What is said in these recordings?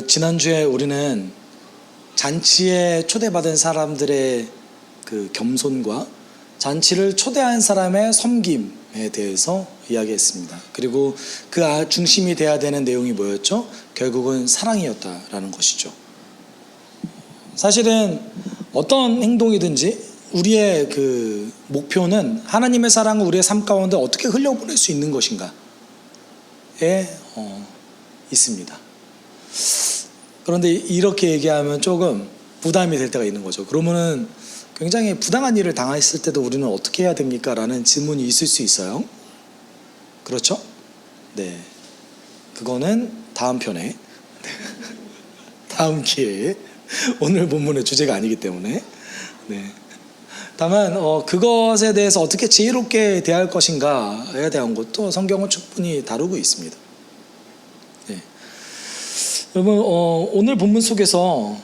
지난주에 우리는 잔치에 초대받은 사람들의 그 겸손과 잔치를 초대한 사람의 섬김에 대해서 이야기했습니다. 그리고 그 중심이 돼야 되는 내용이 뭐였죠? 결국은 사랑이었다라는 것이죠. 사실은 어떤 행동이든지 우리의 그 목표는 하나님의 사랑을 우리의 삶 가운데 어떻게 흘려보낼 수 있는 것인가에 있습니다. 그런데 이렇게 얘기하면 조금 부담이 될 때가 있는 거죠. 그러면은 굉장히 부당한 일을 당했을 때도 우리는 어떻게 해야 됩니까? 라는 질문이 있을 수 있어요. 그렇죠? 네. 그거는 다음 편에, 다음 기회에, 오늘 본문의 주제가 아니기 때문에. 네. 다만 그것에 대해서 어떻게 지혜롭게 대할 것인가에 대한 것도 성경은 충분히 다루고 있습니다. 네. 여러분 오늘 본문 속에서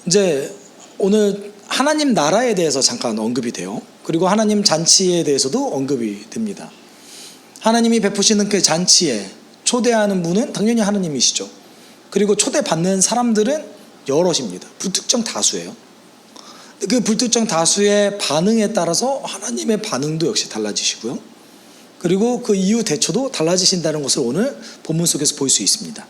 이제 오늘 하나님 나라에 대해서 잠깐 언급이 돼요. 그리고 하나님 잔치에 대해서도 언급이 됩니다. 하나님이 베푸시는 그 잔치에 초대하는 분은 당연히 하나님이시죠. 그리고 초대받는 사람들은 여럿입니다. 불특정 다수예요. 그 불특정 다수의 반응에 따라서 하나님의 반응도 역시 달라지시고요. 그리고 그 이후 대처도 달라지신다는 것을 오늘 본문 속에서 볼 수 있습니다.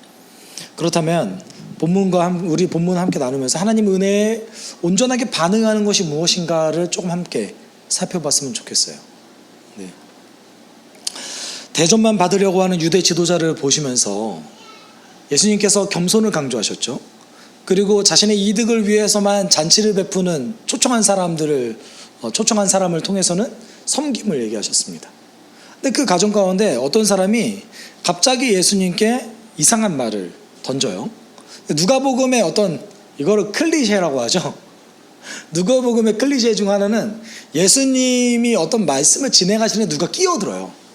그렇다면 우리 본문 함께 나누면서 하나님 은혜에 온전하게 반응하는 것이 무엇인가를 조금 함께 살펴봤으면 좋겠어요. 네. 대접만 받으려고 하는 유대 지도자를 보시면서 예수님께서 겸손을 강조하셨죠. 그리고 자신의 이득을 위해서만 잔치를 베푸는 초청한 사람을 통해서는 섬김을 얘기하셨습니다. 근데 그 가정 가운데 어떤 사람이 갑자기 예수님께 이상한 말을 던져요. 누가복음의 이거를 클리셰라고 하죠. 누가복음의 클리셰 중 하나는 예수님이 어떤 말씀을 진행하시는데 누가 끼어들어요.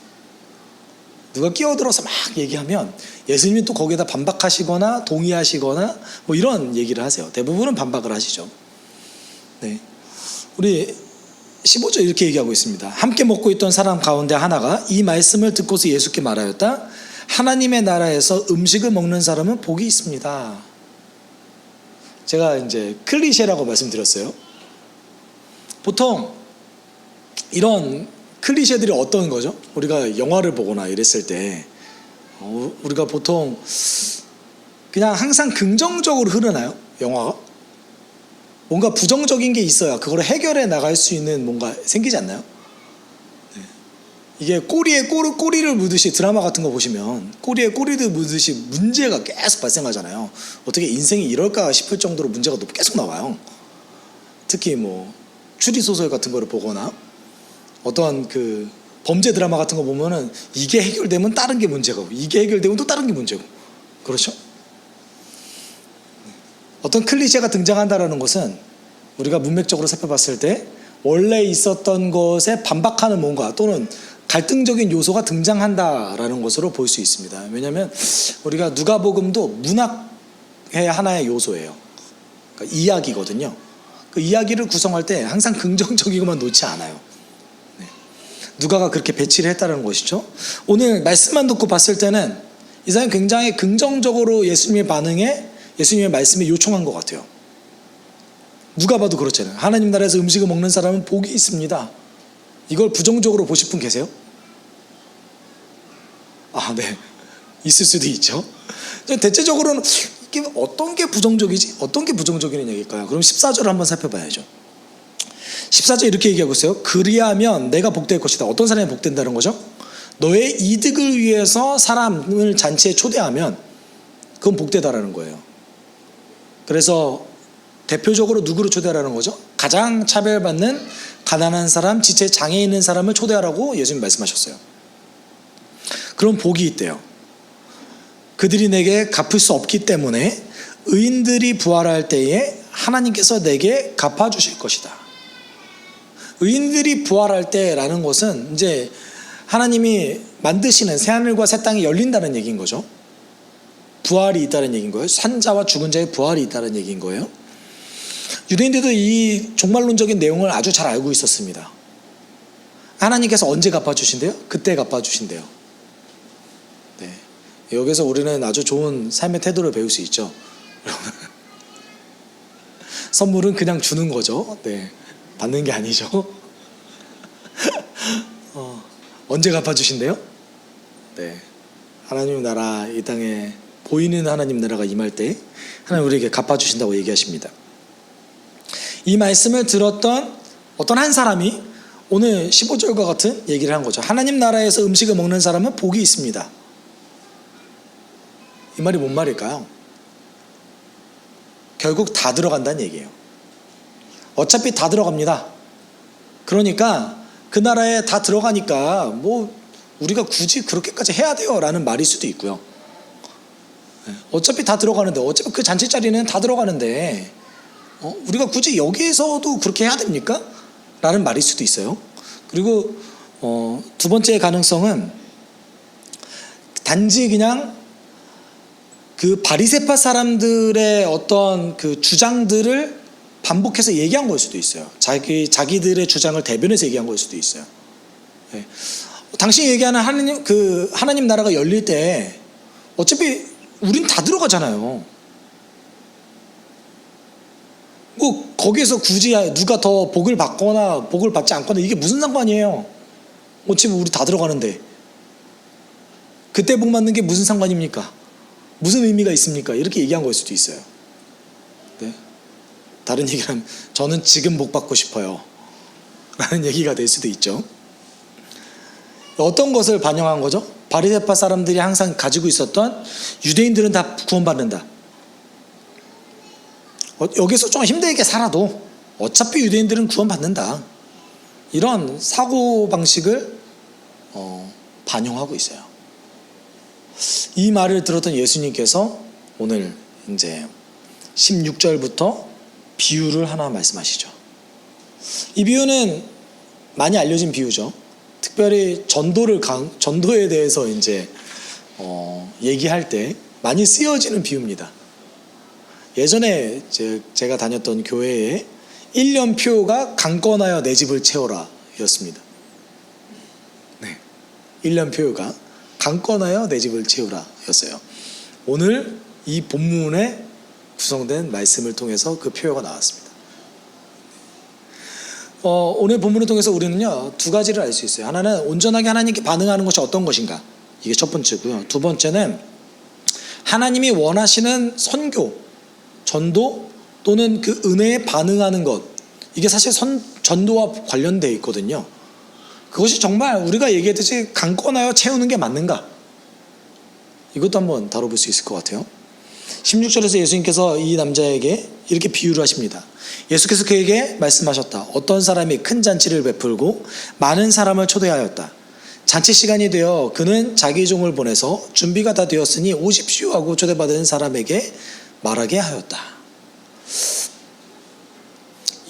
누가 끼어들어서 막 얘기하면 예수님이 또 거기에다 반박하시거나 동의하시거나 뭐 이런 얘기를 하세요. 대부분은 반박을 하시죠. 네. 우리 15절 이렇게 얘기하고 있습니다. 함께 먹고 있던 사람 가운데 하나가 이 말씀을 듣고서 예수께 말하였다. 하나님의 나라에서 음식을 먹는 사람은 복이 있습니다. 제가 이제 클리셰라고 말씀드렸어요. 보통 이런 클리셰들이 어떤 거죠? 우리가 영화를 보거나 이랬을 때 우리가 보통 그냥 항상 긍정적으로 흐르나요? 영화가? 뭔가 부정적인 게 있어야 그걸 해결해 나갈 수 있는 뭔가 생기지 않나요? 네. 이게 꼬리에 꼬리를 묻듯이 드라마 같은 거 보시면 꼬리에 꼬리를 묻듯이 문제가 계속 발생하잖아요. 어떻게 인생이 이럴까 싶을 정도로 문제가 계속 나와요. 특히 뭐 추리소설 같은 거를 보거나 어떤 그 범죄 드라마 같은 거 보면은 이게 해결되면 다른 게 문제고 이게 해결되면 또 다른 게 문제고 그렇죠? 어떤 클리셰가 등장한다는 것은 우리가 문맥적으로 살펴봤을 때 원래 있었던 것에 반박하는 뭔가 또는 갈등적인 요소가 등장한다라는 것으로 볼 수 있습니다. 왜냐하면 우리가 누가복음도 문학의 하나의 요소예요. 그러니까 이야기거든요. 그 이야기를 구성할 때 항상 긍정적이고만 놓지 않아요. 누가가 그렇게 배치를 했다는 것이죠. 오늘 말씀만 듣고 봤을 때는 이 사람이 굉장히 긍정적으로 예수님의 반응에 예수님의 말씀에 요청한 것 같아요. 누가 봐도 그렇잖아요. 하나님 나라에서 음식을 먹는 사람은 복이 있습니다. 이걸 부정적으로 보실 분 계세요? 네. 있을 수도 있죠. 대체적으로는 이게 어떤 게 부정적이지? 어떤 게 부정적인 얘기일까요? 그럼 14절을 한번 살펴봐야죠. 14절 이렇게 얘기하고 있어요. 그리하면 내가 복될 것이다. 어떤 사람이 복된다는 거죠? 너의 이득을 위해서 사람을 잔치에 초대하면 그건 복되다라는 거예요. 그래서 대표적으로 누구를 초대하라는 거죠? 가장 차별받는 가난한 사람, 지체 장애 있는 사람을 초대하라고 예수님 말씀하셨어요. 그런 복이 있대요. 그들이 내게 갚을 수 없기 때문에 의인들이 부활할 때에 하나님께서 내게 갚아주실 것이다. 의인들이 부활할 때라는 것은 이제 하나님이 만드시는 새하늘과 새 땅이 열린다는 얘기인 거죠. 부활이 있다는 얘기인 거예요. 산자와 죽은 자의 부활이 있다는 얘기인 거예요. 유대인들도 이 종말론적인 내용을 아주 잘 알고 있었습니다. 하나님께서 언제 갚아주신대요? 그때 갚아주신대요. 네. 여기서 우리는 아주 좋은 삶의 태도를 배울 수 있죠. 선물은 그냥 주는 거죠. 네, 받는 게 아니죠. 언제 갚아주신대요? 네, 하나님 나라 이 땅에 보이는 하나님 나라가 임할 때 하나님 우리에게 갚아주신다고 얘기하십니다. 이 말씀을 들었던 어떤 한 사람이 오늘 15절과 같은 얘기를 한 거죠. 하나님 나라에서 음식을 먹는 사람은 복이 있습니다. 이 말이 뭔 말일까요? 결국 다 들어간다는 얘기예요. 어차피 다 들어갑니다. 그러니까 그 나라에 다 들어가니까 뭐 우리가 굳이 그렇게까지 해야 돼요 라는 말일 수도 있고요. 어차피 다 들어가는데, 어차피 그 잔치 자리는 다 들어가는데 우리가 굳이 여기에서도 그렇게 해야 됩니까? 라는 말일 수도 있어요. 그리고 두 번째 가능성은 단지 그냥 그 바리새파 사람들의 어떤 그 주장들을 반복해서 얘기한 걸 수도 있어요. 자기들의 주장을 대변해서 얘기한 걸 수도 있어요. 네. 당신이 얘기하는 하나님 나라가 열릴 때 어차피 우린 다 들어가잖아요. 뭐 거기에서 굳이 누가 더 복을 받거나 복을 받지 않거나 이게 무슨 상관이에요? 어차피 우리 다 들어가는데 그때 복 받는 게 무슨 상관입니까? 무슨 의미가 있습니까? 이렇게 얘기한 걸 수도 있어요. 네? 다른 얘기를 하면 저는 지금 복 받고 싶어요 라는 얘기가 될 수도 있죠. 어떤 것을 반영한 거죠? 바리새파 사람들이 항상 가지고 있었던 유대인들은 다 구원받는다, 여기서 좀 힘들게 살아도 어차피 유대인들은 구원받는다, 이런 사고방식을 반영하고 있어요. 이 말을 들었던 예수님께서 오늘 이제 16절부터 비유를 하나 말씀하시죠. 이 비유는 많이 알려진 비유죠. 특별히 전도에 대해서 이제 얘기할 때 많이 쓰여지는 비유입니다. 예전에 제가 다녔던 교회에 1년표가 강권하여 내 집을 채워라 였습니다. 네, 1년표가 강권하여 내 집을 채우라 였어요. 오늘 이 본문에 구성된 말씀을 통해서 그 표현가 나왔습니다. 오늘 본문을 통해서 우리는요 두 가지를 알 수 있어요. 하나는 온전하게 하나님께 반응하는 것이 어떤 것인가, 이게 첫 번째고요. 두 번째는 하나님이 원하시는 선교, 전도 또는 그 은혜에 반응하는 것, 이게 사실 전도와 관련되어 있거든요. 그것이 정말 우리가 얘기했듯이 강권하여 채우는 게 맞는가, 이것도 한번 다뤄볼 수 있을 것 같아요. 16절에서 예수님께서 이 남자에게 이렇게 비유를 하십니다. 예수께서 그에게 말씀하셨다. 어떤 사람이 큰 잔치를 베풀고 많은 사람을 초대하였다. 잔치 시간이 되어 그는 자기 종을 보내서 준비가 다 되었으니 오십시오 하고 초대받은 사람에게 말하게 하였다.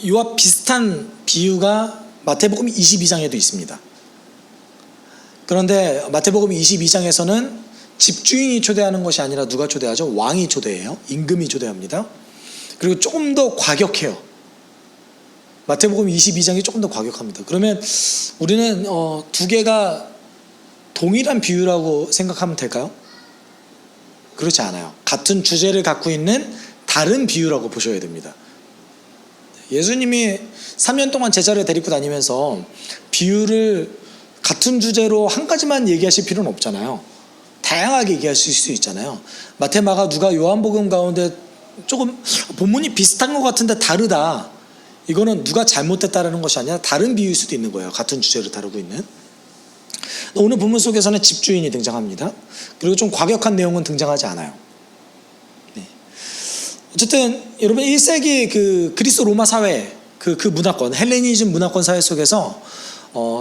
이와 비슷한 비유가 마태복음 22장에도 있습니다. 그런데 마태복음 22장에서는 집주인이 초대하는 것이 아니라 누가 초대하죠? 왕이 초대해요. 임금이 초대합니다. 그리고 조금 더 과격해요. 마태복음 22장이 조금 더 과격합니다. 그러면 우리는 두 개가 동일한 비유라고 생각하면 될까요? 그렇지 않아요. 같은 주제를 갖고 있는 다른 비유라고 보셔야 됩니다. 예수님이 3년 동안 제자를 데리고 다니면서 비유를 같은 주제로 한 가지만 얘기하실 필요는 없잖아요. 다양하게 얘기하실 수 있잖아요. 마태, 마가, 누가, 요한복음 가운데 조금 본문이 비슷한 것 같은데 다르다, 이거는 누가 잘못됐다라는 것이 아니라 다른 비유일 수도 있는 거예요. 같은 주제를 다루고 있는. 오늘 본문 속에서는 집주인이 등장합니다. 그리고 좀 과격한 내용은 등장하지 않아요. 네. 어쨌든 여러분 1세기 그 그리스 로마 사회 그 문화권, 헬레니즘 문화권 사회 속에서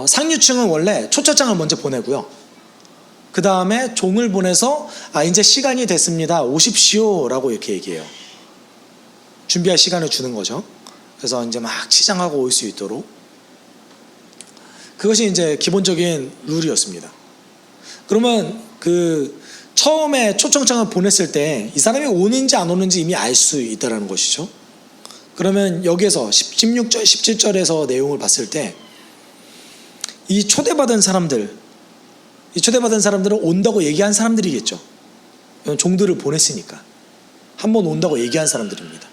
상류층은 원래 초청장을 먼저 보내고요. 그 다음에 종을 보내서 이제 시간이 됐습니다, 오십시오 라고 이렇게 얘기해요. 준비할 시간을 주는 거죠. 그래서 이제 막 치장하고 올 수 있도록. 그것이 이제 기본적인 룰이었습니다. 그러면 그 처음에 초청장을 보냈을 때 이 사람이 오는지 안 오는지 이미 알 수 있다는 것이죠. 그러면 여기에서 16절, 17절에서 내용을 봤을 때 이 초대받은 사람들은 온다고 얘기한 사람들이겠죠. 종들을 보냈으니까. 한번 온다고 얘기한 사람들입니다.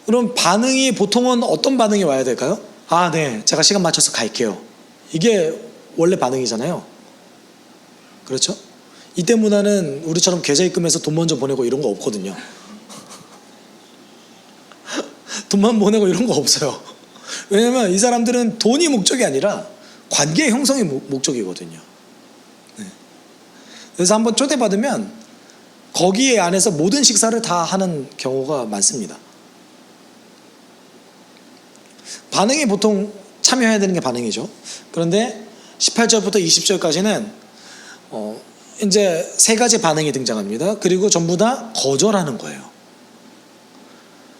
그럼 반응이 보통은 어떤 반응이 와야 될까요? 아, 네, 제가 시간 맞춰서 갈게요. 이게 원래 반응이잖아요. 그렇죠? 이때 문화는 우리처럼 계좌 입금해서 돈 먼저 보내고 이런 거 없거든요. 돈만 보내고 이런 거 없어요. 왜냐면 이 사람들은 돈이 목적이 아니라 관계 형성이 목적이거든요. 네. 그래서 한번 초대받으면 거기에 안에서 모든 식사를 다 하는 경우가 많습니다. 반응이 보통 참여해야 되는 게 반응이죠. 그런데 18절부터 20절까지는 이제 세 가지 반응이 등장합니다. 그리고 전부 다 거절하는 거예요.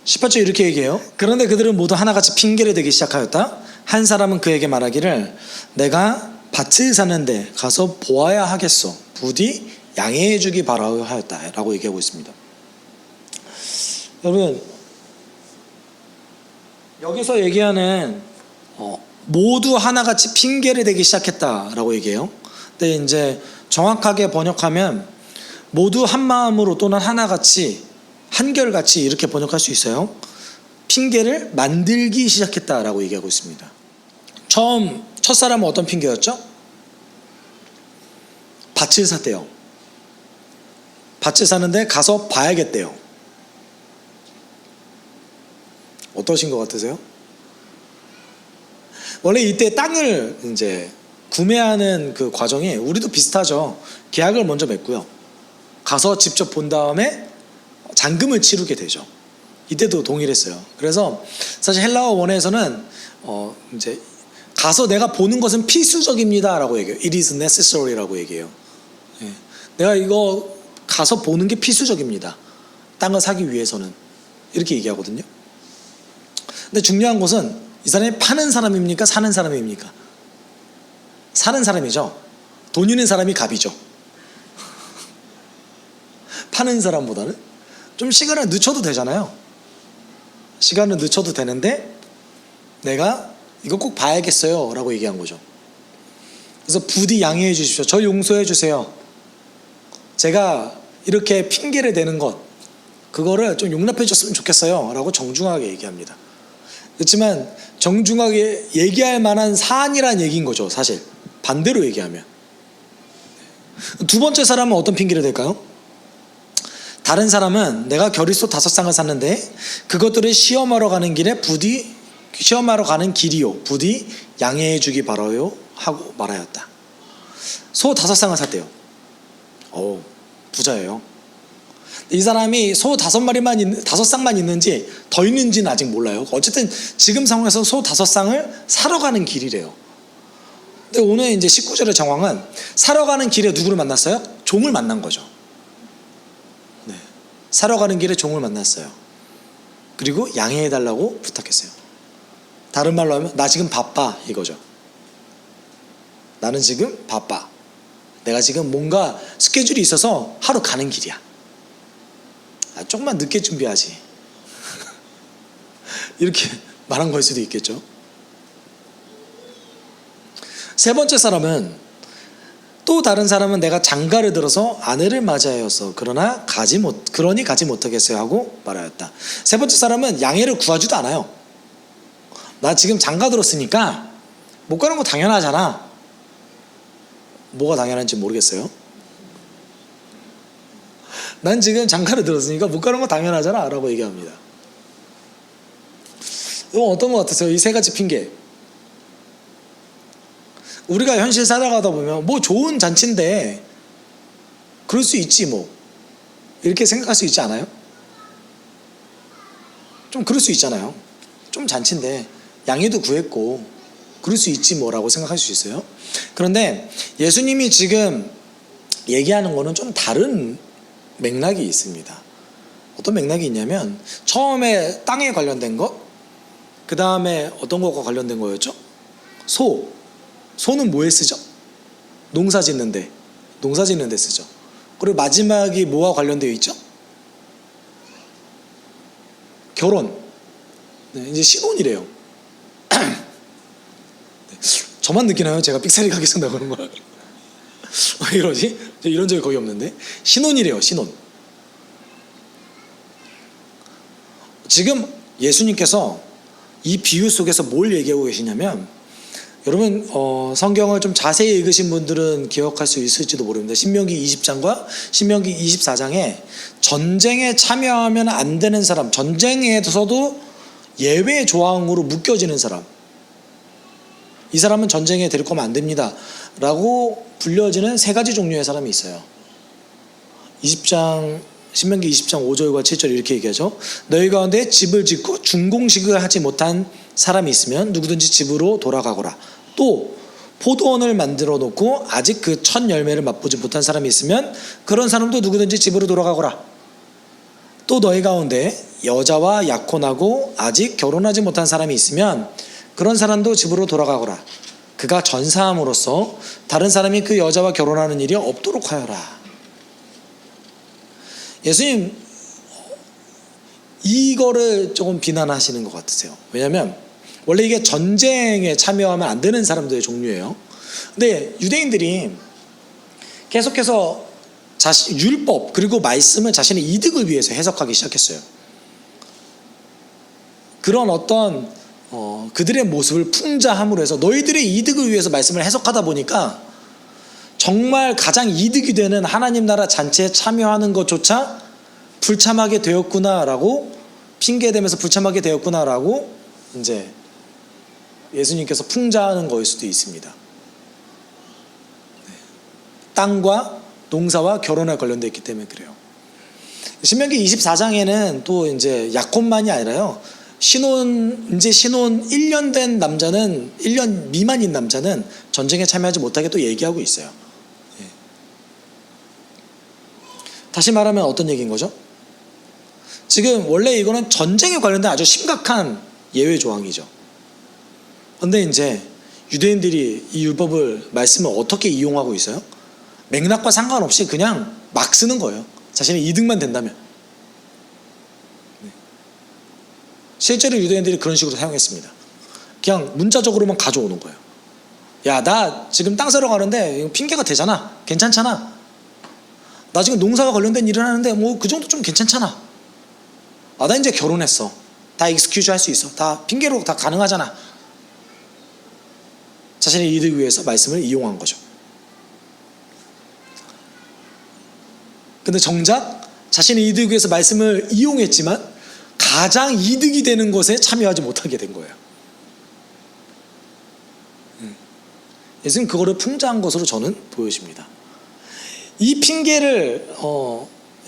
18절 이렇게 얘기해요. 그런데 그들은 모두 하나같이 핑계를 대기 시작하였다. 한 사람은 그에게 말하기를 내가 밭을 사는데 가서 보아야 하겠소. 부디 양해해 주기 바라오 하였다 라고 얘기하고 있습니다. 여러분, 여기서 얘기하는 모두 하나같이 핑계를 대기 시작했다라고 얘기해요. 근데 이제 정확하게 번역하면 모두 한 마음으로 또는 하나같이 한결같이 이렇게 번역할 수 있어요. 핑계를 만들기 시작했다라고 얘기하고 있습니다. 처음 첫사람은 어떤 핑계였죠? 밭을 샀대요. 밭을 사는데 가서 봐야겠대요. 어떠신 것 같으세요? 원래 이때 땅을 이제 구매하는 그 과정이 우리도 비슷하죠. 계약을 먼저 맺고요. 가서 직접 본 다음에 잔금을 치르게 되죠. 이때도 동일했어요. 그래서 사실 헬라어 원어에서는 이제 가서 내가 보는 것은 필수적입니다라고 얘기해요. It is necessary라고 얘기해요. 예. 내가 이거 가서 보는 게 필수적입니다. 땅을 사기 위해서는 이렇게 얘기하거든요. 근데 중요한 것은 이 사람이 파는 사람입니까? 사는 사람입니까? 사는 사람이죠. 돈 있는 사람이 갑이죠. 파는 사람보다는 좀 시간을 늦춰도 되잖아요. 시간을 늦춰도 되는데 내가 이거 꼭 봐야겠어요 라고 얘기한 거죠. 그래서 부디 양해해 주십시오. 저 용서해 주세요. 제가 이렇게 핑계를 대는 것 그거를 좀 용납해 줬으면 좋겠어요 라고 정중하게 얘기합니다. 그렇지만 정중하게 얘기할 만한 사안이란 얘기인 거죠. 사실 반대로 얘기하면. 두 번째 사람은 어떤 핑계를 댈까요? 다른 사람은 내가 겨릿소 5쌍을 샀는데 그것들을 시험하러 가는 길에 부디 시험하러 가는 길이요 부디 양해해 주기 바라요 하고 말하였다. 소 5쌍을 샀대요. 부자예요. 이 사람이 소 5쌍만 있는지 더 있는지는 아직 몰라요. 어쨌든 지금 상황에서 소 5쌍을 사러 가는 길이래요. 근데 오늘 이제 19절의 정황은 사러 가는 길에 누구를 만났어요? 종을 만난 거죠. 네. 사러 가는 길에 종을 만났어요. 그리고 양해해 달라고 부탁했어요. 다른 말로 하면 나 지금 바빠 이거죠. 나는 지금 바빠. 내가 지금 뭔가 스케줄이 있어서 하러 가는 길이야. 조금만 늦게 준비하지. 이렇게 말한 걸 수도 있겠죠. 세 번째 사람은 또 다른 사람은 내가 장가를 들어서 아내를 맞이하였어. 그러니 가지 못하겠어요 하고 말하였다. 세 번째 사람은 양해를 구하지도 않아요. 나 지금 장가 들었으니까 못 가는 거 당연하잖아. 뭐가 당연한지 모르겠어요. 난 지금 장가를 들었으니까 못 가는 거 당연하잖아 라고 얘기합니다. 이건 어떤 것 같으세요? 이 세 가지 핑계. 우리가 현실 살아가다 보면 뭐 좋은 잔치인데 그럴 수 있지 뭐 이렇게 생각할 수 있지 않아요? 좀 그럴 수 있잖아요. 좀 잔치인데 양해도 구했고 그럴 수 있지 뭐라고 생각할 수 있어요. 그런데 예수님이 지금 얘기하는 거는 좀 다른 맥락이 있습니다. 어떤 맥락이 있냐면 처음에 땅에 관련된 것, 그 다음에 어떤 것과 관련된 거였죠? 소는 뭐에 쓰죠? 농사 짓는 데 쓰죠. 그리고 마지막이 뭐와 관련되어 있죠? 결혼. 네, 이제 신혼이래요. 저만 느끼나요? 제가 삑사리 가게 쓴다고 그런 걸. 왜 이러지? 이런 적이 거의 없는데. 신혼이래요. 신혼. 지금 예수님께서 이 비유 속에서 뭘 얘기하고 계시냐면, 여러분 성경을 좀 자세히 읽으신 분들은 기억할 수 있을지도 모릅니다. 신명기 20장과 신명기 24장에 전쟁에 참여하면 안 되는 사람, 전쟁에서도 예외 조항으로 묶여지는 사람, 이 사람은 전쟁에 데리고 오면 안 됩니다 라고 불려지는 세 가지 종류의 사람이 있어요. 신명기 20장 5절과 7절 이렇게 얘기하죠. 너희 가운데 집을 짓고 준공식을 하지 못한 사람이 있으면 누구든지 집으로 돌아가거라. 또 포도원을 만들어 놓고 아직 그 첫 열매를 맛보지 못한 사람이 있으면 그런 사람도 누구든지 집으로 돌아가거라. 또 너희 가운데 여자와 약혼하고 아직 결혼하지 못한 사람이 있으면 그런 사람도 집으로 돌아가거라. 그가 전사함으로써 다른 사람이 그 여자와 결혼하는 일이 없도록 하여라. 예수님 이거를 조금 비난하시는 것 같으세요. 왜냐하면 원래 이게 전쟁에 참여하면 안 되는 사람들의 종류예요. 근데 유대인들이 계속해서 율법 그리고 말씀을 자신의 이득을 위해서 해석하기 시작했어요. 그런 어떤 그들의 모습을 풍자함으로 해서 너희들의 이득을 위해서 말씀을 해석하다 보니까 정말 가장 이득이 되는 하나님 나라 잔치에 참여하는 것조차 불참하게 되었구나라고, 핑계대면서 불참하게 되었구나라고 이제 예수님께서 풍자하는 거일 수도 있습니다. 땅과 농사와 결혼에 관련되어 있기 때문에 그래요. 신명기 24장에는 또 이제 약혼만이 아니라요, 이제 신혼 1년 된 남자는, 1년 미만인 남자는 전쟁에 참여하지 못하게 또 얘기하고 있어요. 다시 말하면 어떤 얘기인 거죠? 지금 원래 이거는 전쟁에 관련된 아주 심각한 예외 조항이죠. 그런데 이제 유대인들이 이 율법을, 말씀을 어떻게 이용하고 있어요? 맥락과 상관없이 그냥 막 쓰는 거예요. 자신의 이득만 된다면. 실제로 유대인들이 그런 식으로 사용했습니다. 그냥 문자적으로만 가져오는 거예요. 야, 나 지금 땅 사러 가는데 이거 핑계가 되잖아. 괜찮잖아. 나 지금 농사와 관련된 일을 하는데 뭐 그 정도 좀 괜찮잖아. 아, 나 이제 결혼했어. 다 익스큐즈 할 수 있어. 다 핑계로 다 가능하잖아. 자신의 이득을 위해서 말씀을 이용한 거죠. 근데 정작 자신의 이득을 위해서 말씀을 이용했지만 가장 이득이 되는 것에 참여하지 못하게 된 거예요. 예수님 그거를 풍자한 것으로 저는 보여집니다. 이 핑계를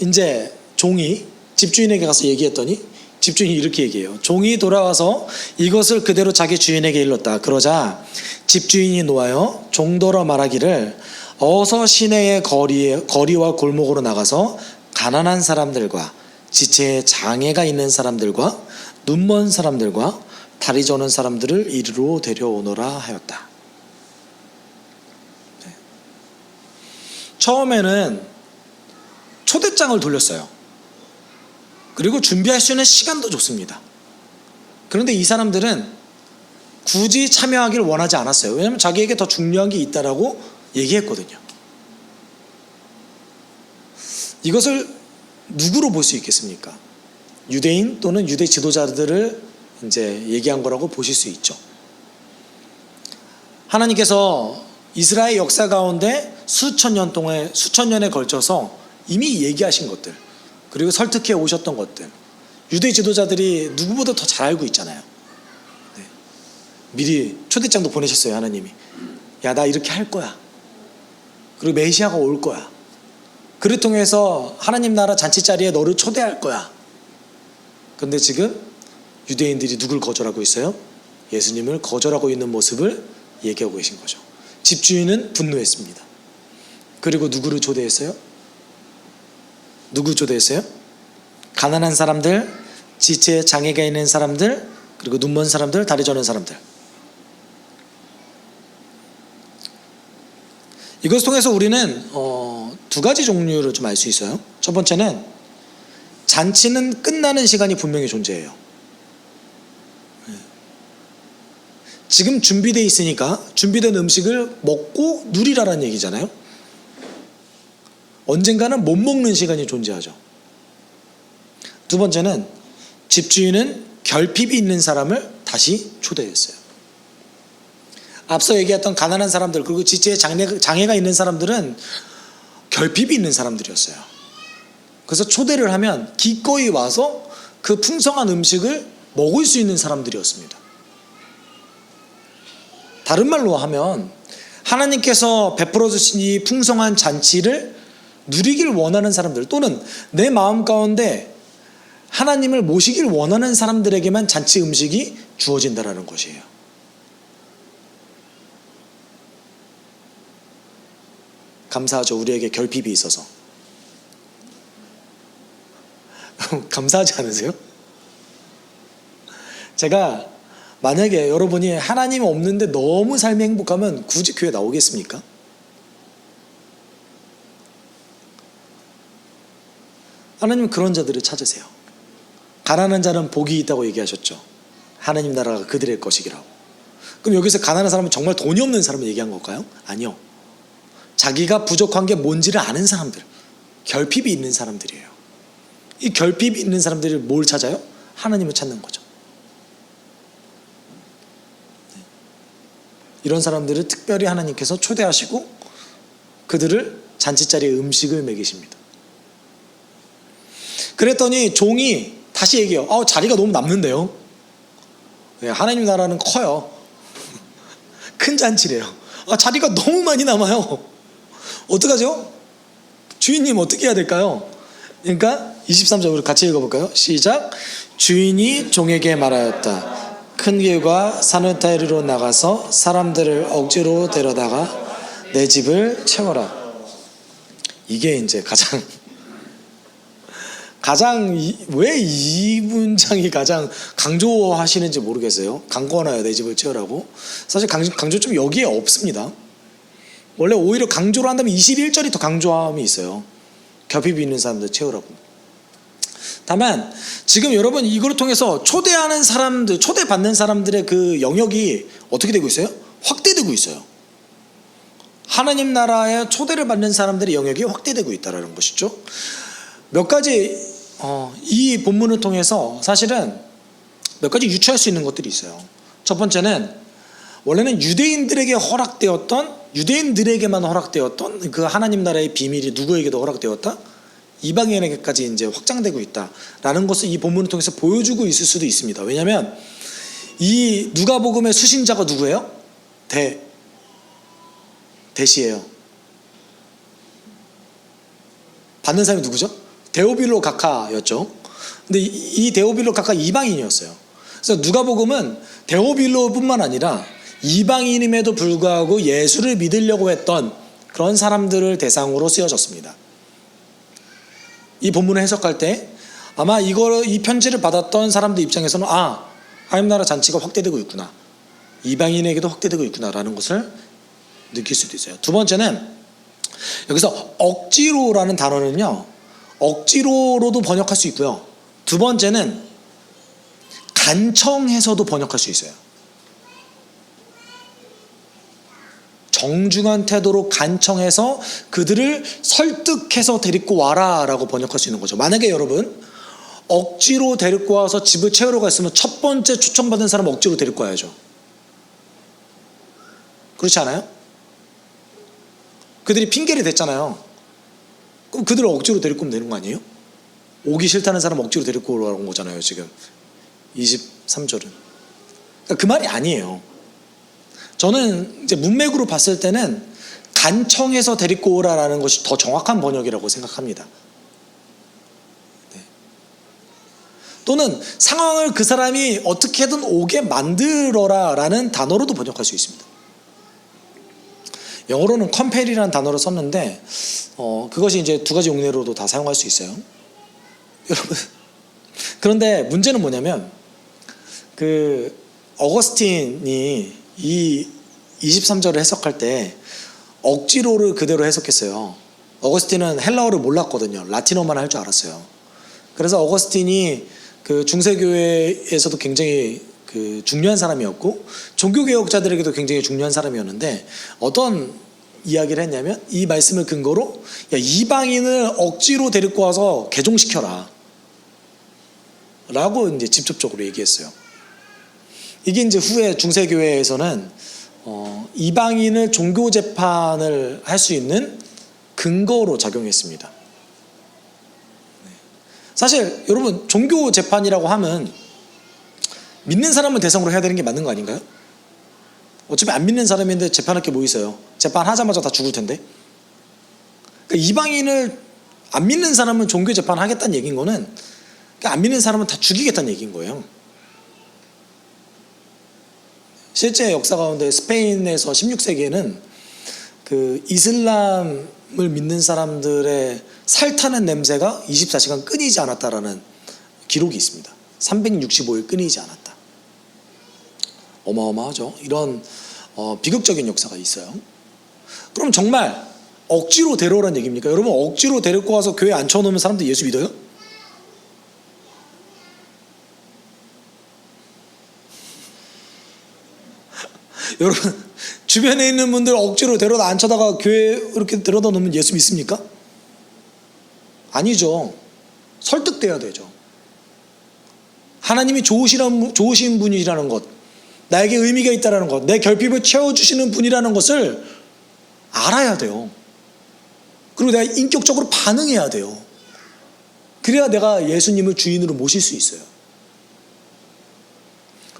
이제 종이 집주인에게 가서 얘기했더니 집주인이 이렇게 얘기해요. 종이 돌아와서 이것을 그대로 자기 주인에게 일렀다. 그러자 집주인이 노하여 종더러 말하기를 어서 시내의 거리와 골목으로 나가서 가난한 사람들과 지체에 장애가 있는 사람들과 눈먼 사람들과 다리 저는 사람들을 이리로 데려오너라 하였다. 처음에는 초대장을 돌렸어요. 그리고 준비할 수 있는 시간도 줬습니다. 그런데 이 사람들은 굳이 참여하기를 원하지 않았어요. 왜냐하면 자기에게 더 중요한 게 있다라고 얘기했거든요. 이것을 누구로 볼 수 있겠습니까? 유대인 또는 유대 지도자들을 이제 얘기한 거라고 보실 수 있죠. 하나님께서 이스라엘 역사 가운데 수천 년에 걸쳐서 이미 얘기하신 것들, 그리고 설득해 오셨던 것들, 유대 지도자들이 누구보다 더 잘 알고 있잖아요. 네. 미리 초대장도 보내셨어요. 하나님이. 야, 나 이렇게 할 거야. 그리고 메시아가 올 거야. 그를 통해서 하나님 나라 잔치 자리에 너를 초대할 거야. 그런데 지금 유대인들이 누굴 거절하고 있어요? 예수님을 거절하고 있는 모습을 얘기하고 계신 거죠. 집주인은 분노했습니다. 그리고 누구를 초대했어요? 누구 초대했어요? 가난한 사람들, 지체에 장애가 있는 사람들, 그리고 눈먼 사람들, 다리 저는 사람들. 이것을 통해서 우리는 두 가지 종류를 좀 알 수 있어요. 첫 번째는 잔치는 끝나는 시간이 분명히 존재해요. 지금 준비되어 있으니까 준비된 음식을 먹고 누리라라는 얘기잖아요. 언젠가는 못 먹는 시간이 존재하죠. 두 번째는 집주인은 결핍이 있는 사람을 다시 초대했어요. 앞서 얘기했던 가난한 사람들 그리고 지체에 장애가 있는 사람들은 결핍이 있는 사람들이었어요. 그래서 초대를 하면 기꺼이 와서 그 풍성한 음식을 먹을 수 있는 사람들이었습니다. 다른 말로 하면 하나님께서 베풀어 주신 이 풍성한 잔치를 누리길 원하는 사람들, 또는 내 마음 가운데 하나님을 모시길 원하는 사람들에게만 잔치 음식이 주어진다라는 것이에요. 감사하죠. 우리에게 결핍이 있어서. 감사하지 않으세요? 제가 만약에 여러분이 하나님 없는데 너무 삶이 행복하면 굳이 교회 나오겠습니까? 하나님은 그런 자들을 찾으세요. 가난한 자는 복이 있다고 얘기하셨죠. 하나님 나라가 그들의 것이기라고. 그럼 여기서 가난한 사람은 정말 돈이 없는 사람을 얘기한 걸까요? 아니요. 자기가 부족한 게 뭔지를 아는 사람들, 결핍이 있는 사람들이에요. 이 결핍이 있는 사람들이 뭘 찾아요? 하나님을 찾는 거죠. 이런 사람들을 특별히 하나님께서 초대하시고 그들을 잔치 자리에 음식을 먹이십니다. 그랬더니 종이 다시 얘기해요. 자리가 너무 남는데요. 하나님 나라는 커요. 큰 잔치래요. 자리가 너무 많이 남아요. 어떡하죠? 주인님 어떻게 해야 될까요? 그러니까 23절 우리 같이 읽어볼까요? 시작. 주인이 종에게 말하였다. 큰 길과 산을 타이르로 나가서 사람들을 억지로 데려다가 내 집을 채워라. 이게 이제 왜 이 문장이 가장 강조하시는지 모르겠어요. 강권하여 내 집을 채우라고. 사실 강조점 여기에 없습니다. 원래 오히려 강조를 한다면 21절이 더 강조함이 있어요. 결핍이 있는 사람들 채우라고. 다만 지금 여러분 이걸 통해서 초대하는 사람들, 초대받는 사람들의 그 영역이 어떻게 되고 있어요? 확대되고 있어요. 하나님 나라에 초대를 받는 사람들의 영역이 확대되고 있다는 것이죠. 몇 가지 이 본문을 통해서 사실은 몇 가지 유추할 수 있는 것들이 있어요. 첫 번째는 원래는 유대인들에게만 허락되었던 그 하나님 나라의 비밀이 누구에게도 허락되었다? 이방인에게까지 이제 확장되고 있다라는 것을 이 본문을 통해서 보여주고 있을 수도 있습니다. 왜냐하면 이 누가복음의 수신자가 누구예요? 대시예요. 받는 사람이 누구죠? 데오빌로 가카였죠. 근데 이 데오빌로 가카 이방인이었어요. 그래서 누가복음은 데오빌로뿐만 아니라 이방인임에도 불구하고 예수를 믿으려고 했던 그런 사람들을 대상으로 쓰여졌습니다. 이 본문을 해석할 때 아마 이 편지를 받았던 사람들 입장에서는 하나님 나라 잔치가 확대되고 있구나, 이방인에게도 확대되고 있구나라는 것을 느낄 수도 있어요. 두 번째는 여기서 억지로라는 단어는요, 억지로로도 번역할 수 있고요. 두 번째는 간청해서도 번역할 수 있어요. 정중한 태도로 간청해서 그들을 설득해서 데리고 와라 라고 번역할 수 있는 거죠. 만약에 여러분 억지로 데리고 와서 집을 채우러 갔으면 첫 번째 초청받은 사람 억지로 데리고 와야죠. 그렇지 않아요? 그들이 핑계를 댔잖아요. 그럼 그들을 억지로 데리고 오면 되는 거 아니에요? 오기 싫다는 사람 억지로 데리고 오라는 거잖아요. 지금 23절은 그러니까 그 말이 아니에요. 저는 이제 문맥으로 봤을 때는 간청해서 데리고 오라라는 것이 더 정확한 번역이라고 생각합니다. 네. 또는 상황을 그 사람이 어떻게든 오게 만들어라라는 단어로도 번역할 수 있습니다. 영어로는 compel이라는 단어를 썼는데 그것이 이제 두 가지 용례로도 다 사용할 수 있어요. 여러분, 그런데 문제는 뭐냐면 그 어거스틴이 이 23절을 해석할 때 억지로를 그대로 해석했어요. 어거스틴은 헬라어를 몰랐거든요. 라틴어만 할 줄 알았어요. 그래서 어거스틴이 그 중세교회에서도 굉장히 그 중요한 사람이었고 종교개혁자들에게도 굉장히 중요한 사람이었는데 어떤 이야기를 했냐면 이 말씀을 근거로 이방인을 억지로 데리고 와서 개종시켜라. 라고 이제 직접적으로 얘기했어요. 이게 이제 후에 중세교회에서는 이방인을 종교 재판을 할 수 있는 근거로 작용했습니다. 사실 여러분, 종교 재판이라고 하면 믿는 사람을 대상으로 해야 되는 게 맞는 거 아닌가요? 어차피 안 믿는 사람인데 재판할 게 뭐 있어요? 재판하자마자 다 죽을 텐데. 그러니까 이방인을 안 믿는 사람은 종교 재판하겠다는 얘기인 거는, 그러니까 안 믿는 사람은 다 죽이겠다는 얘기인 거예요. 실제 역사 가운데 스페인에서 16세기에는 그 이슬람을 믿는 사람들의 살타는 냄새가 24시간 끊이지 않았다라는 기록이 있습니다. 365일 끊이지 않았다. 어마어마하죠. 이런 비극적인 역사가 있어요. 그럼 정말 억지로 데려오라는 얘기입니까? 여러분, 억지로 데리고 와서 교회에 앉혀놓으면 사람들 예수 믿어요? 여러분, 주변에 있는 분들 억지로 데려다 앉혀다가 교회에 이렇게 데려다 놓으면 예수 믿습니까? 아니죠. 설득돼야 되죠. 하나님이 좋으신 분이라는 것, 나에게 의미가 있다는 것, 내 결핍을 채워주시는 분이라는 것을 알아야 돼요. 그리고 내가 인격적으로 반응해야 돼요. 그래야 내가 예수님을 주인으로 모실 수 있어요.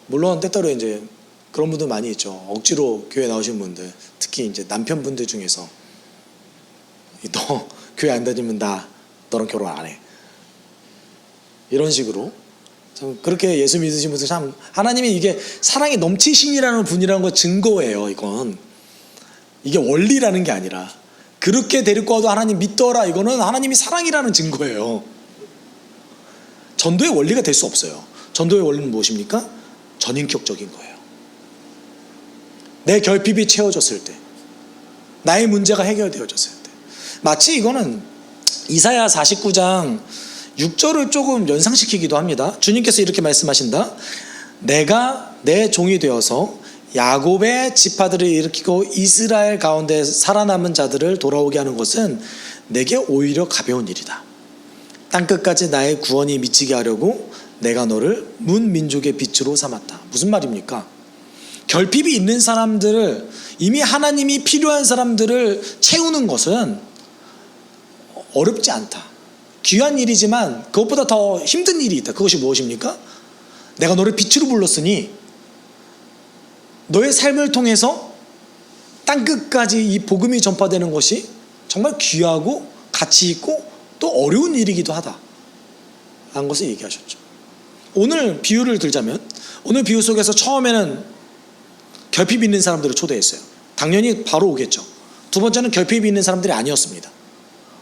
물론 때때로 이제 그런 분들 많이 있죠. 억지로 교회 나오신 분들, 특히 이제 남편분들 중에서 너 교회 안 다니면 너랑 결혼 안 해. 이런 식으로 참 그렇게 예수 믿으신 분들, 참 하나님이 이게 사랑이 넘치신이라는 분이라는 거 증거예요. 이게 원리라는 게 아니라 그렇게 데리고 와도 하나님 믿더라, 이거는 하나님이 사랑이라는 증거예요. 전도의 원리가 될 수 없어요. 전도의 원리는 무엇입니까? 전인격적인 거예요. 내 결핍이 채워졌을 때, 나의 문제가 해결되어졌을 때. 마치 이거는 이사야 49장 6절을 조금 연상시키기도 합니다. 주님께서 이렇게 말씀하신다. 내가 내 종이 되어서 야곱의 지파들을 일으키고 이스라엘 가운데 살아남은 자들을 돌아오게 하는 것은 내게 오히려 가벼운 일이다. 땅끝까지 나의 구원이 미치게 하려고 내가 너를 문 민족의 빛으로 삼았다. 무슨 말입니까? 결핍이 있는 사람들을, 이미 하나님이 필요한 사람들을 채우는 것은 어렵지 않다. 귀한 일이지만 그것보다 더 힘든 일이 있다. 그것이 무엇입니까? 내가 너를 빛으로 불렀으니 너의 삶을 통해서 땅끝까지 이 복음이 전파되는 것이 정말 귀하고 가치 있고 또 어려운 일이기도 하다 라는 것을 얘기하셨죠. 오늘 비유를 들자면, 오늘 비유 속에서 처음에는 결핍이 있는 사람들을 초대했어요. 당연히 바로 오겠죠. 두 번째는 결핍이 있는 사람들이 아니었습니다.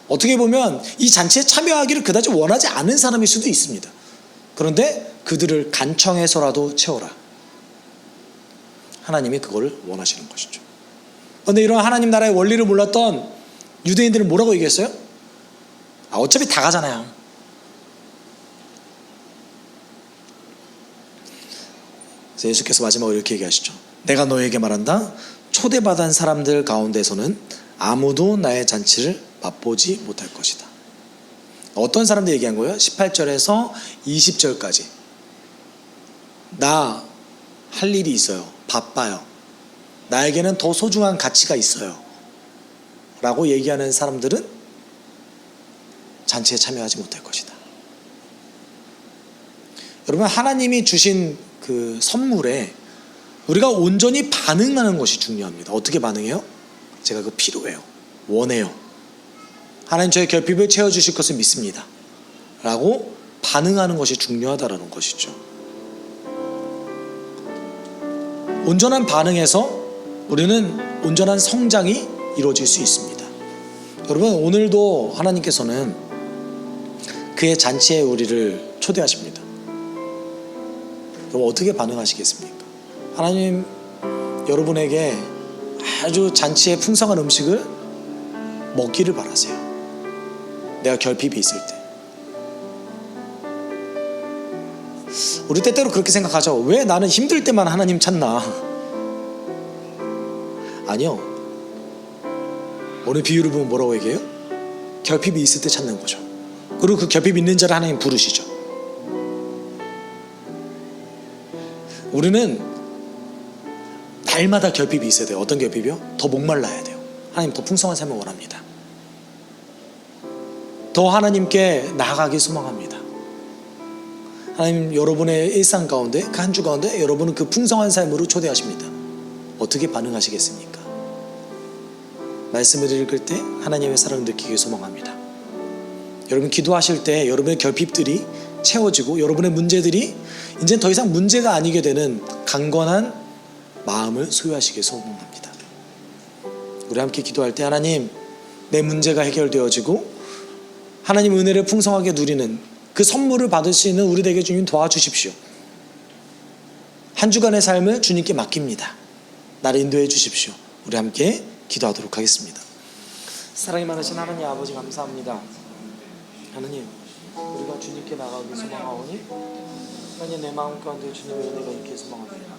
어떻게 보면 이 잔치에 참여하기를 그다지 원하지 않은 사람일 수도 있습니다. 그런데 그들을 간청해서라도 채워라. 하나님이 그걸 원하시는 것이죠. 그런데 이런 하나님 나라의 원리를 몰랐던 유대인들은 뭐라고 얘기했어요? 어차피 다 가잖아요. 그래서 예수께서 마지막으로 이렇게 얘기하시죠. 내가 너에게 말한다. 초대받은 사람들 가운데서는 아무도 나의 잔치를 맛보지 못할 것이다. 어떤 사람들 얘기한 거예요? 18절에서 20절까지. 나 할 일이 있어요. 바빠요. 나에게는 더 소중한 가치가 있어요. 라고 얘기하는 사람들은 잔치에 참여하지 못할 것이다. 여러분, 하나님이 주신 그 선물에 우리가 온전히 반응하는 것이 중요합니다. 어떻게 반응해요? 제가 그거 필요해요. 원해요. 하나님 저의 결핍을 채워주실 것을 믿습니다. 라고 반응하는 것이 중요하다는 것이죠. 온전한 반응에서 우리는 온전한 성장이 이루어질 수 있습니다. 여러분, 오늘도 하나님께서는 그의 잔치에 우리를 초대하십니다. 여러분, 어떻게 반응하시겠습니까? 하나님 여러분에게 아주 잔치에 풍성한 음식을 먹기를 바라세요. 내가 결핍이 있을 때. 우리 때때로 그렇게 생각하죠. 왜 나는 힘들 때만 하나님 찾나? 아니요. 오늘 비유를 보면 뭐라고 얘기해요? 결핍이 있을 때 찾는 거죠. 그리고 그 결핍이 있는 자를 하나님 부르시죠. 우리는 날마다 결핍이 있어야 돼요. 어떤 결핍이요? 더 목말라야 돼요. 하나님 더 풍성한 삶을 원합니다. 더 하나님께 나아가길 소망합니다. 하나님 여러분의 일상 가운데, 그 한 주 가운데 여러분은 그 풍성한 삶으로 초대하십니다. 어떻게 반응하시겠습니까? 말씀을 읽을 때 하나님의 사랑을 느끼길 소망합니다. 여러분 기도하실 때 여러분의 결핍들이 채워지고 여러분의 문제들이 이제 더 이상 문제가 아니게 되는 강건한 마음을 소유하시길 소망합니다. 우리 함께 기도할 때 하나님, 내 문제가 해결되어지고 하나님 은혜를 풍성하게 누리는 그 선물을 받을 수 있는 우리에게 주님 도와주십시오. 한 주간의 삶을 주님께 맡깁니다. 나를 인도해 주십시오. 우리 함께 기도하도록 하겠습니다. 사랑이 많으신 하나님 아버지 감사합니다. 하나님, 우리가 주님께 나가기 소망하오니 하나님 내 마음 가운데 주님의 은혜가 있기를 소망합니다.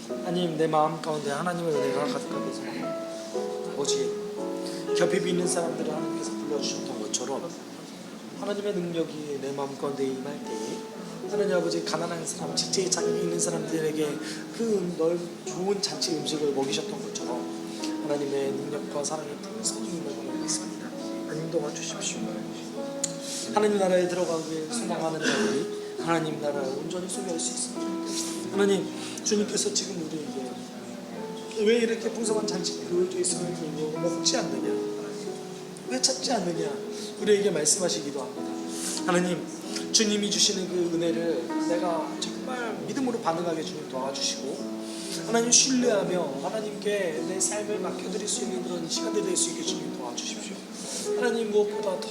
하나님 내 마음 가운데 하나님의 은혜가 가득하게 소망합니다. 아버지, 결핍이 있는 사람들을 하나님께서 불러주셨던 것처럼 하나님의 능력이 내 마음 가운데 임할 때에 하나님 아버지, 가난한 사람, 직제에 장애가 있는 사람들에게 그 좋은 잔치 음식을 먹이셨던 것처럼 하나님의 능력과 사랑의 품 성령님을 보내겠습니다. 하나님 도와주십시오. 하나님 나라에 들어가길 소망하는 자들이 하나님 나라를 온전히 소유할 수 있습니다. 하나님, 주님께서 지금 우리에게 왜 이렇게 풍성한 잔치가 교회도 있으면 먹지 않느냐, 왜 찾지 않느냐 우리에게 말씀하시기도 합니다. 하나님, 주님이 주시는 그 은혜를 내가 정말 믿음으로 반응하게 주님 도와주시고 하나님 신뢰하며 하나님께 내 삶을 맡겨드릴 수 있는 그런 시간들이 될 수 있게 주님 도와주십시오. 하나님, 무엇보다 더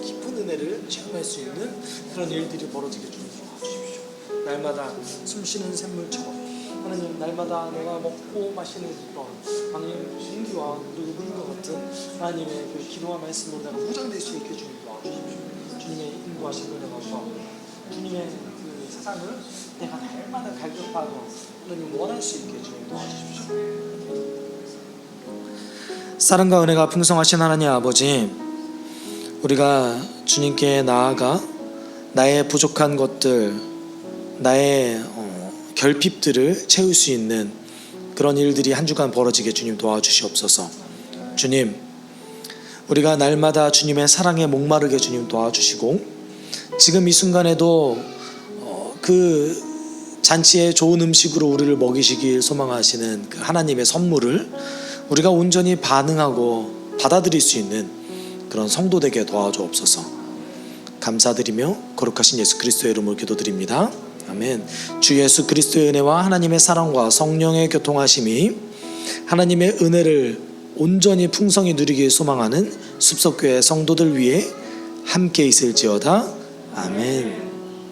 깊은 은혜를 체험할 수 있는 그런 일들이 벌어지게 주님 도와주십시오. 날마다 숨쉬는 샘물처럼 하나님, 날마다 내가 먹고 마시는 그런 하나님 신기와 누군 것 같은 하나님의 그 기도와 말씀으로 내가 무장될 수 있게 주님 도와주십시오. 주님의 인도하신 은혜가 구합니다. 주님의 그 세상을 내가 날마다 갈급하고 하나님 원할 수 있게 주님 도와주십시오. 사랑과 은혜가 풍성하신 하나님 아버지, 우리가 주님께 나아가 나의 부족한 것들, 나의 결핍들을 채울 수 있는 그런 일들이 한 주간 벌어지게 주님 도와주시옵소서. 주님, 우리가 날마다 주님의 사랑에 목마르게 주님 도와주시고 지금 이 순간에도 그 잔치의 좋은 음식으로 우리를 먹이시길 소망하시는 그 하나님의 선물을 우리가 온전히 반응하고 받아들일 수 있는 그런 성도 되게 도와주옵소서. 감사드리며 거룩하신 예수 그리스도의 이름으로 기도드립니다. 아멘. 주 예수 그리스도의 은혜와 하나님의 사랑과 성령의 교통하심이 하나님의 은혜를 온전히 풍성히 누리길 소망하는 숲속교회 성도들 위해 함께 있을지어다. 아멘.